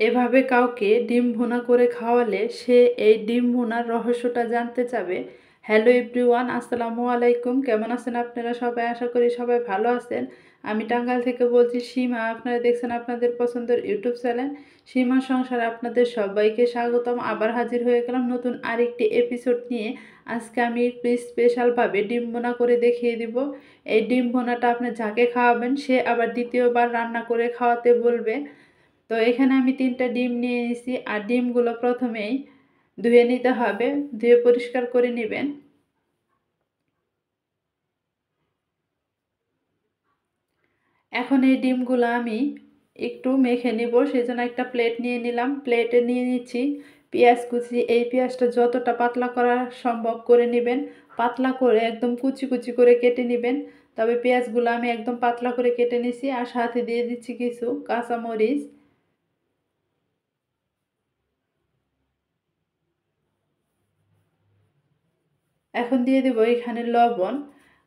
এভাবে কাউকে ডিম ভুনা করে খাওয়ালে সে এই ডিম ভুনার রহস্যটা জানতে চাবে। হ্যালো এভরিওয়ান, আসসালামু আলাইকুম। কেমন আছেন আপনারা সবাই? আশা করি সবাই ভালো আছেন। আমি টাঙ্গাইল থেকে বলছি সীমা। আপনারা দেখছেন আপনাদের পছন্দের ইউটিউব চ্যানেল সীমা সংসারে আপনাদের সবাইকে স্বাগতম। আবার হাজির হয়ে গেলাম নতুন আরেকটি এপিসোড নিয়ে। আজকে আমি একটু স্পেশালভাবে ডিম ভুনা করে দেখিয়ে দিব। এই ডিম ভুনাটা আপনি যাকে খাওয়াবেন সে আবার দ্বিতীয়বার রান্না করে খাওয়াতে বলবে। তো এখানে আমি 3টা ডিম নিয়ে নিয়েছি, আর ডিমগুলো প্রথমেই ধুয়ে নিতে হবে। ধুয়ে পরিষ্কার করে নেবেন। এখন এই ডিমগুলো আমি একটু মেখে নিব, সেজন্য একটা প্লেট নিয়ে নিলাম। প্লেটে নিয়ে নিচ্ছি পেঁয়াজ কুচি। এই পেঁয়াজটা যতটা পাতলা করা সম্ভব করে নেবেন। পাতলা করে একদম কুচি কুচি করে কেটে নেবেন। তবে পেঁয়াজগুলো আমি একদম পাতলা করে কেটে নিছি, আর সাথে দিয়ে দিচ্ছি কিছু কাঁচামরিচ। এখন দিয়ে দেবো এখানে লবণ।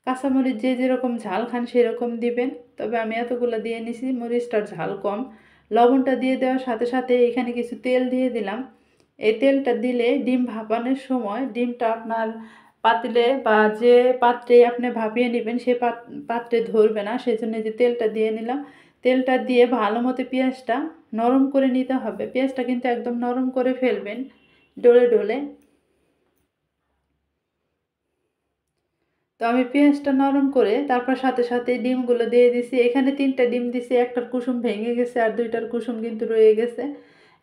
কাঁচামরিচ যে যেরকম ঝাল খান সেরকম দিবেন, তবে আমি এতগুলো দিয়ে নিছি, মরিচটার ঝাল কম। লবণটা দিয়ে দেওয়ার সাথে সাথে এখানে কিছু তেল দিয়ে দিলাম। এই তেলটা দিলে ডিম ভাপানোর সময় ডিমটা আপনার পাতিলে বা যে পাত্রে আপনি ভাপিয়ে নেবেন সে পাত্রে ধরবে না, সেই জন্য যে তেলটা দিয়ে নিলাম। তেলটা দিয়ে ভালো মতো পেঁয়াজটা নরম করে নিতে হবে। পেঁয়াজটা কিন্তু একদম নরম করে ফেলবেন, ডলে ডলে। তো আমি পেঁয়াজটা নরম করে তারপর সাথে সাথে ডিমগুলো দিয়ে দিছি। এখানে 3টা ডিম দিছি, একটার কুসুম ভেঙে গেছে আর 2টার কুসুম কিন্তু রয়ে গেছে।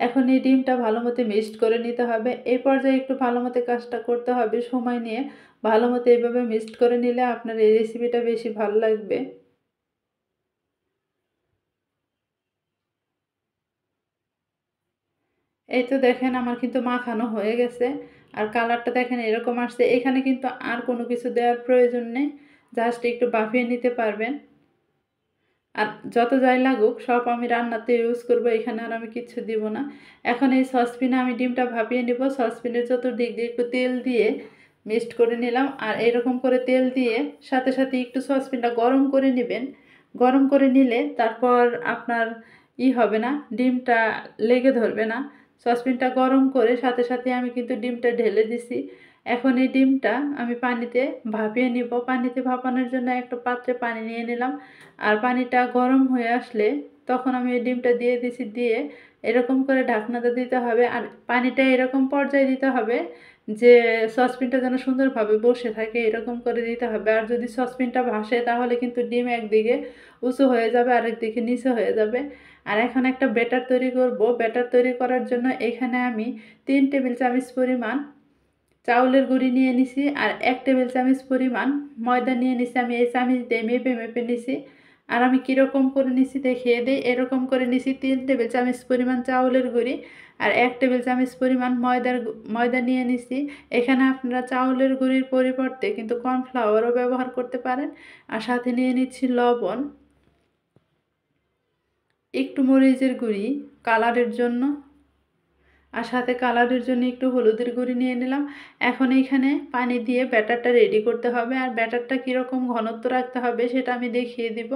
এখন এই ডিমটা ভালো মতো মিক্সড করে নিতে হবে। এই পর্যায়ে একটু ভালো মতো কাজটা করতে হবে, সময় নিয়ে ভালো মতো এইভাবে মিক্সড করে নিলে আপনার এই রেসিপিটা বেশি ভালো লাগবে। এই তো দেখেন আমার কিন্তু মাখানো হয়ে গেছে, আর কালারটা দেখেন এরকম আসছে। এখানে কিন্তু আর কোনো কিছু দেওয়ার প্রয়োজন নেই, জাস্ট একটু বাফিয়ে নিতে পারবেন। আর যত যাই লাগুক সব আমি রান্নাতে ইউজ করব, এখানে আর আমি কিচ্ছু দিব না। এখন এই সসপ্যানে আমি ডিমটা ভাপিয়ে নিব। সসপ্যানের চতুর্দিক দিয়ে একটু তেল দিয়ে মিক্সড করে নিলাম, আর এরকম করে তেল দিয়ে সাথে সাথে একটু সসপ্যানটা গরম করে নেবেন। গরম করে নিলে তারপর আপনার হবে না, ডিমটা লেগে ধরবে না। সসপ্যানটা গরম করে সাথে সাথে আমি কিন্তু ডিমটা ঢেলে দিছি। এখন এই ডিমটা আমি পানিতে ভাপিয়ে নিব। পানিতে ভাপানোর জন্য একটা পাত্রে পানি নিয়ে নিলাম, আর পানিটা গরম হয়ে আসলে তখন আমি এই ডিমটা দিয়ে দিছি। দিয়ে এরকম করে ঢাকনাটা দিতে হবে, আর পানিটা এরকম পর্যায়ে দিতে হবে যে সসপ্যানটা যেন সুন্দরভাবে বসে থাকে, এরকম করে দিতে হবে। আর যদি সসপ্যানটা ভাসে তাহলে কিন্তু ডিম একদিকে উঁচু হয়ে যাবে, আরেক দিকে নিচে হয়ে যাবে। আর এখন একটা ব্যাটার তৈরি করব। ব্যাটার তৈরি করার জন্য এখানে আমি 3 টেবিল চামচ পরিমাণ চাউলের গুঁড়ি নিয়ে নিছি, আর 1 টেবিল চামচ পরিমাণ ময়দা নিয়ে নিছি। আমি এই চামচ দিয়ে মেপে মেপে নিছি। আর আমি কীরকম করে নিছি দেখিয়ে দিই। এরকম করে নিছি 3 টেবিল চামচ পরিমাণ চাউলের গুঁড়ি, আর 1 টেবিল চামচ পরিমাণ ময়দা নিয়ে নিছি। এখানে আপনারা চাউলের গুঁড়ির পরিবর্তে কিন্তু কর্নফ্লাওয়ারও ব্যবহার করতে পারেন। আর সাথে নিয়ে নিচ্ছি লবণ, একটু মরিচের গুঁড়ি কালারের জন্য, আর সাথে কালারের জন্য একটু হলুদের গুঁড়ি নিয়ে নিলাম। এখন এইখানে পানি দিয়ে ব্যাটারটা রেডি করতে হবে, আর ব্যাটারটা কীরকম ঘনত্ব রাখতে হবে সেটা আমি দেখিয়ে দিব।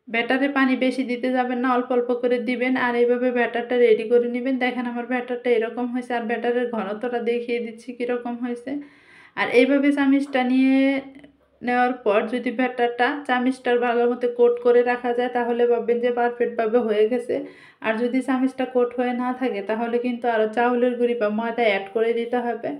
ব্যাটারে পানি বেশি দিতে যাবেন না, অল্প অল্প করে দিবেন। আর এইভাবে ব্যাটারটা রেডি করে নেবেন। দেখেন আমার ব্যাটারটা এরকম হয়েছে, আর ব্যাটারের ঘনত্বটা দেখিয়ে দিচ্ছি কীরকম হয়েছে। আর এইভাবে চামিচটা নিয়ে নেওয়ার পর যদি ব্যাটারটা চামিচটার ভালো মতো কোট করে রাখা যায় তাহলে ভাববেন যে পারফেক্টভাবে হয়ে গেছে। আর যদি চামিচটা কোট হয়ে না থাকে তাহলে কিন্তু আরও চাউলের গুঁড়ি বা ময়দা অ্যাড করে দিতে হবে।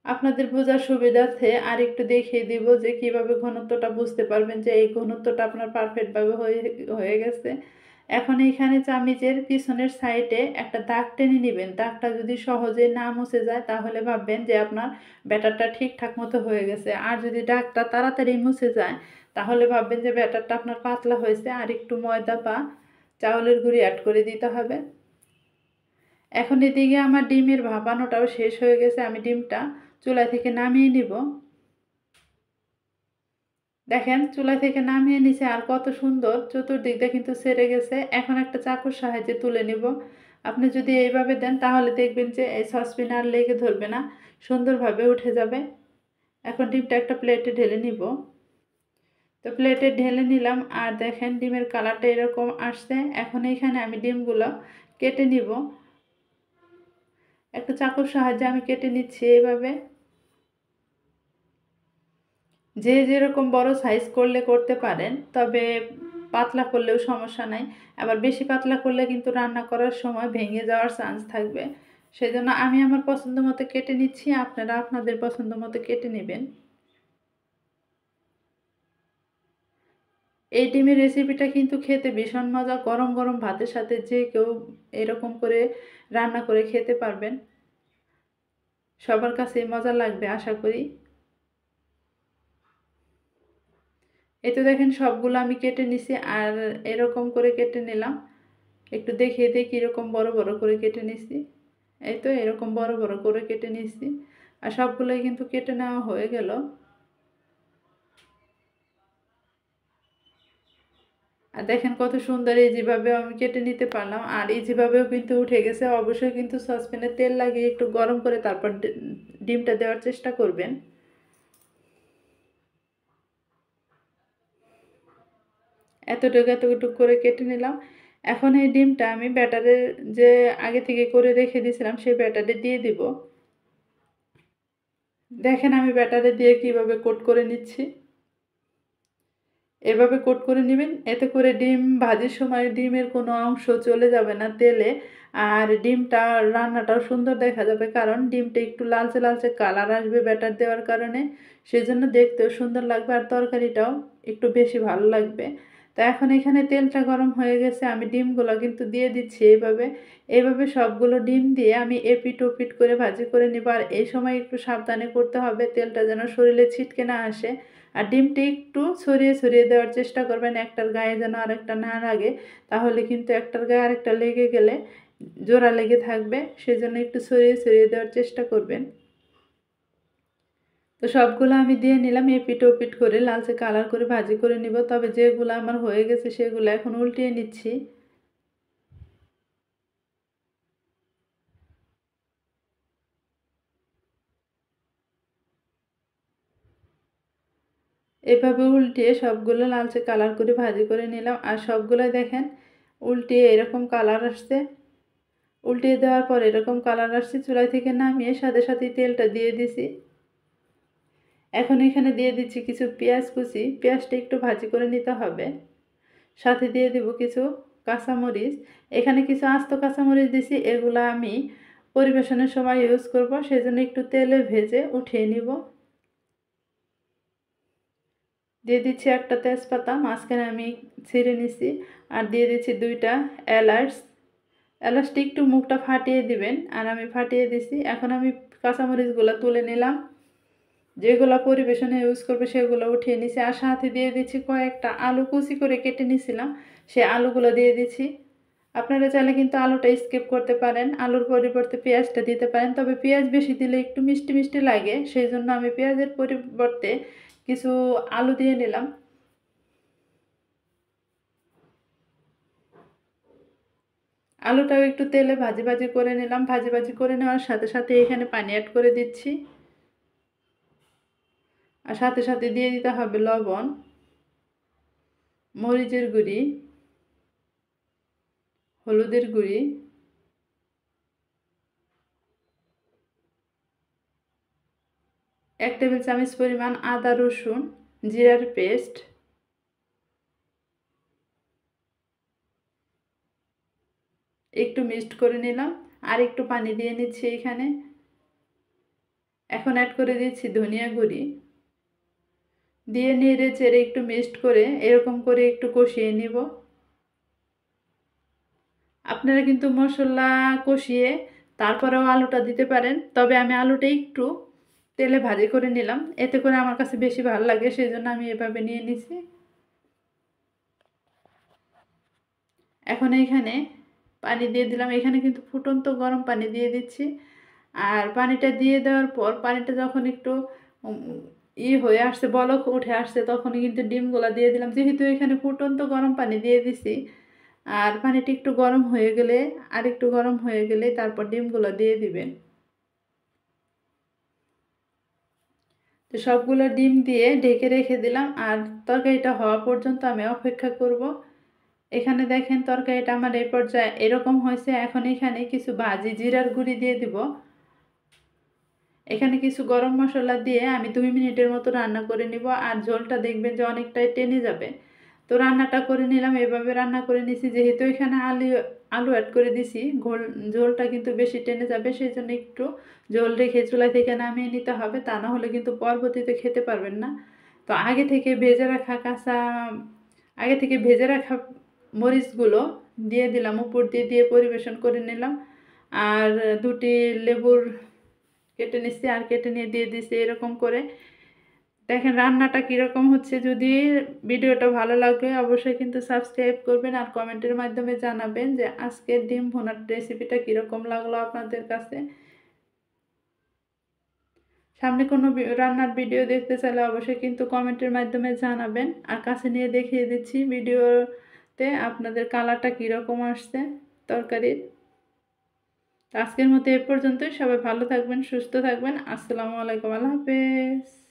আপনাদের বোঝার সুবিধার্থে আর একটু দেখিয়ে দিব যে কিভাবে ঘনত্বটা বুঝতে পারবেন যে এই ঘনত্বটা আপনার পারফেক্টভাবে হয়ে হয়ে গেছে। এখন এইখানে চামিচের পিছনের সাইডে একটা দাগ টেনে নেবেন। দাগটা যদি সহজে না মুছে যায় তাহলে ভাববেন যে আপনার ব্যাটারটা ঠিকঠাক মতো হয়ে গেছে। আর যদি দাগটা তাড়াতাড়ি মুছে যায় তাহলে ভাববেন যে ব্যাটারটা আপনার পাতলা হয়েছে, আর একটু ময়দা বা চাউলের গুঁড়ি অ্যাড করে দিতে হবে। এখন এদিকে আমার ডিমের ভাপানোটাও শেষ হয়ে গেছে। আমি ডিমটা চুলা থেকে নামিয়ে নিব। দেখেন চুলা থেকে নামিয়ে নিছে, আর কত সুন্দর চতুর্দিকটা কিন্তু সেরে গেছে। এখন একটা চাকুর সাহায্যে তুলে নিব। আপনি যদি এইভাবে দেন তাহলে দেখবেন যে এই সসপ্যানে আর লেগে ধরবে না, সুন্দরভাবে উঠে যাবে। এখন ডিমটা একটা প্লেটে ঢেলে নিব। তো প্লেটে ঢেলে নিলাম, আর দেখেন ডিমের কালারটা এরকম আসছে। এখন এইখানে আমি ডিমগুলো কেটে নিব। একটা চাকুর সাহায্যে আমি কেটে নিচ্ছি এইভাবে। যে যেরকম বড় সাইজ করলে করতে পারেন, তবে পাতলা করলেও সমস্যা নাই। আবার বেশি পাতলা করলে কিন্তু রান্না করার সময় ভেঙে যাওয়ার চান্স থাকবে। সেজন্য আমি আমার পছন্দ মতো কেটে নিচ্ছি, আপনারা আপনাদের পছন্দ মতো কেটে নেবেন। এই ডিমের রেসিপিটা কিন্তু খেতে ভীষণ মজা, গরম গরম ভাতের সাথে যে কেউ এরকম করে রান্না করে খেতে পারবেন। সবার কাছে মজা লাগবে আশা করি। এই তো দেখেন সবগুলো আমি কেটে নিছি, আর এরকম করে কেটে নিলাম। একটু দেখিয়ে দিই কীরকম বড় বড় করে কেটে নিছি। এই তো এরকম বড় বড় করে কেটে নিছি, আর সবগুলোই কিন্তু কেটে নেওয়া হয়ে গেল। আর দেখেন কত সুন্দর এই যেভাবে আমি কেটে নিতে পারলাম, আর এই যেভাবেও কিন্তু উঠে গেছে। অবশ্যই কিন্তু সসপ্যানে তেল লাগিয়ে একটু গরম করে তারপর ডিমটা দেওয়ার চেষ্টা করবেন। এতটুকু এতটুকু করে কেটে নিলাম। এখন এই ডিমটা আমি ব্যাটারে যে আগে থেকে করে রেখে দিয়েছিলাম সেই ব্যাটারে দিয়ে দিব। দেখেন আমি ব্যাটারে দিয়ে কিভাবে কোট করে নিচ্ছি। এভাবে কোট করে নেবেন, এতে করে ডিম ভাজির সময় ডিমের কোনো অংশ চলে যাবে না তেলে। আর ডিমটা রান্নাটাও সুন্দর দেখা যাবে, কারণ ডিমটা একটু লালচে লালচে কালার আসবে ব্যাটার দেওয়ার কারণে। সেজন্য দেখতেও সুন্দর লাগবে, আর তরকারিটাও একটু বেশি ভালো লাগবে। তো এখন এখানে তেলটা গরম হয়ে গেছে, আমি ডিমগুলো কিন্তু দিয়ে দিচ্ছি এইভাবে। এইভাবে সবগুলো ডিম দিয়ে আমি এপিট ওপিট করে ভাজি করে নিব। আর এই সময় একটু সাবধানে করতে হবে, তেলটা যেন শরীরে ছিটকে না আসে। আর ডিমটি একটু ছড়িয়ে ছড়িয়ে দেওয়ার চেষ্টা করবেন, একটার গায়ে যেন আরেকটা না লাগে। তাহলে কিন্তু একটার গায়ে আরেকটা লেগে গেলে জোড়া লেগে থাকবে। সেজন্য একটু ছড়িয়ে ছড়িয়ে দেওয়ার চেষ্টা করবেন। তো সবগুলো আমি দিয়ে নিলাম, এপিট ওপিট করে লালচে কালার করে ভাজি করে নিব। তবে যেগুলো আমার হয়ে গেছে সেগুলো এখন উল্টিয়ে নিচ্ছি। এভাবে উল্টিয়ে সবগুলো লালচে কালার করে ভাজি করে নিলাম, আর সবগুলো দেখেন উল্টিয়ে এরকম কালার আসছে। উল্টিয়ে দেওয়ার পর এরকম কালার আসছে, চুলাই থেকে নামিয়ে সাথে সাথে তেলটা দিয়ে দিছি। এখন এখানে দিয়ে দিচ্ছি কিছু পেঁয়াজ কুচি। পেঁয়াজটা একটু ভাজি করে নিতে হবে। সাথে দিয়ে দেব কিছু কাঁচামরিচ। এখানে কিছু আস্ত কাঁচামরিচ দিছি, এগুলো আমি পরিবেশনের সময় ইউজ করব, সেজন্য একটু তেলে ভেজে উঠিয়ে নিব। দিয়ে দিচ্ছি একটা তেজপাতা, মাঝখানে আমি ছিঁড়ে নিছি। আর দিয়ে দিচ্ছি দুইটা এলাচ। এলাচটি একটু মুখটা ফাটিয়ে দিবেন, আর আমি ফাটিয়ে দিছি। এখন আমি কাঁচামরিচগুলো তুলে নিলাম, যেগুলো পরিবেশনে ইউজ করবে সেগুলো উঠিয়ে নিছি। আর সাথে দিয়ে দিচ্ছি কয়েকটা আলু কুচি করে কেটে নিয়েছিলাম, সে আলুগুলো দিয়ে দিচ্ছি। আপনারা চাইলে কিন্তু আলুটা স্কিপ করতে পারেন, আলুর পরিবর্তে পেঁয়াজটা দিতে পারেন। তবে পেঁয়াজ বেশি দিলে একটু মিষ্টি মিষ্টি লাগে, সেই জন্য আমি পেঁয়াজের পরিবর্তে কিছু আলু দিয়ে নিলাম। আলুটাও একটু তেলে ভাজি ভাজি করে নিলাম। ভাজি ভাজি করে নেওয়ার সাথে সাথে এখানে পানি অ্যাড করে দিচ্ছি, আর সাথে সাথে দিয়ে দিতে হবে লবণ, মরিচের গুঁড়ি, হলুদের গুঁড়ি, এক টেবিল চামচ পরিমাণ আদা রসুন জিরার পেস্ট, একটু মিক্সড করে নিলাম। আর একটু পানি দিয়ে নিচ্ছি এখানে। এখন অ্যাড করে দিচ্ছি ধনিয়া গুঁড়ি, দিয়ে নেড়ে চেড়ে একটু মিক্সড করে এরকম করে একটু কষিয়ে নিব। আপনারা কিন্তু মশলা কষিয়ে তারপরেও আলুটা দিতে পারেন, তবে আমি আলুটা একটু তেলে ভাজি করে নিলাম, এতে করে আমার কাছে বেশি ভালো লাগে, সেই জন্য আমি এভাবে নিয়ে নিছি। এখন এইখানে পানি দিয়ে দিলাম, এখানে কিন্তু ফুটন্ত গরম পানি দিয়ে দিচ্ছি। আর পানিটা দিয়ে দেওয়ার পর পানিটা যখন একটু হয়ে আসছে, বলক উঠে আসছে, তখনই কিন্তু ডিমগুলো দিয়ে দিলাম। যেহেতু এখানে ফুটন্ত গরম পানি দিয়ে দিছি, আর পানিটা একটু গরম হয়ে গেলে আর একটু গরম হয়ে গেলে তারপর ডিমগুলো দিয়ে দিবেন। তো সবগুলো ডিম দিয়ে ঢেকে রেখে দিলাম আর তরকারিটা হওয়া পর্যন্ত আমি অপেক্ষা করব। এখানে দেখেন তরকারিটা আমার এই পর্যায়ে এরকম হয়েছে। এখন এখানে কিছু ভাজি জিরার গুঁড়ি দিয়ে দিব। এখানে কিছু গরম মশলা দিয়ে আমি 2 মিনিটের মতো রান্না করে নিব। আর ঝোলটা দেখবেন যে অনেকটাই টেনে যাবে। তো রান্নাটা করে নিলাম, এভাবে রান্না করে নিছি। যেহেতু এখানে আলু অ্যাড করে দিছি, ঝোলটা কিন্তু বেশি টেনে যাবে, সেই জন্য একটু ঝোল রেখে চুলা থেকে নামিয়ে নিতে হবে, তা না হলে কিন্তু পরবর্তীতে খেতে পারবেন না। তো আগে থেকে ভেজে রাখা মরিচগুলো দিয়ে দিলাম, উপর দিয়ে দিয়ে পরিবেশন করে নিলাম। আর 2টি লেবুর কেটে নিচ্ছি আর কেটে নিয়ে দিয়ে দিচ্ছি এরকম করে। দেখেন রান্নাটা কীরকম হচ্ছে। যদি ভিডিওটা ভালো লাগে অবশ্যই কিন্তু সাবস্ক্রাইব করবেন আর কমেন্টের মাধ্যমে জানাবেন যে আজকের ডিম ভুনার রেসিপিটা কীরকম লাগলো আপনাদের কাছে। সামনে কোনো রান্নার ভিডিও দেখতে চাইলে অবশ্যই কিন্তু কমেন্টের মাধ্যমে জানাবেন। আর কাছে নিয়ে দেখিয়ে দিচ্ছি ভিডিওতে আপনাদের কালারটা কীরকম আসছে তরকারির। আজকের মতো এ পর্যন্তই। সবাই ভালো থাকবেন, সুস্থ থাকবেন। আসসালামু আলাইকুম, আল্লাহ হাফেজ।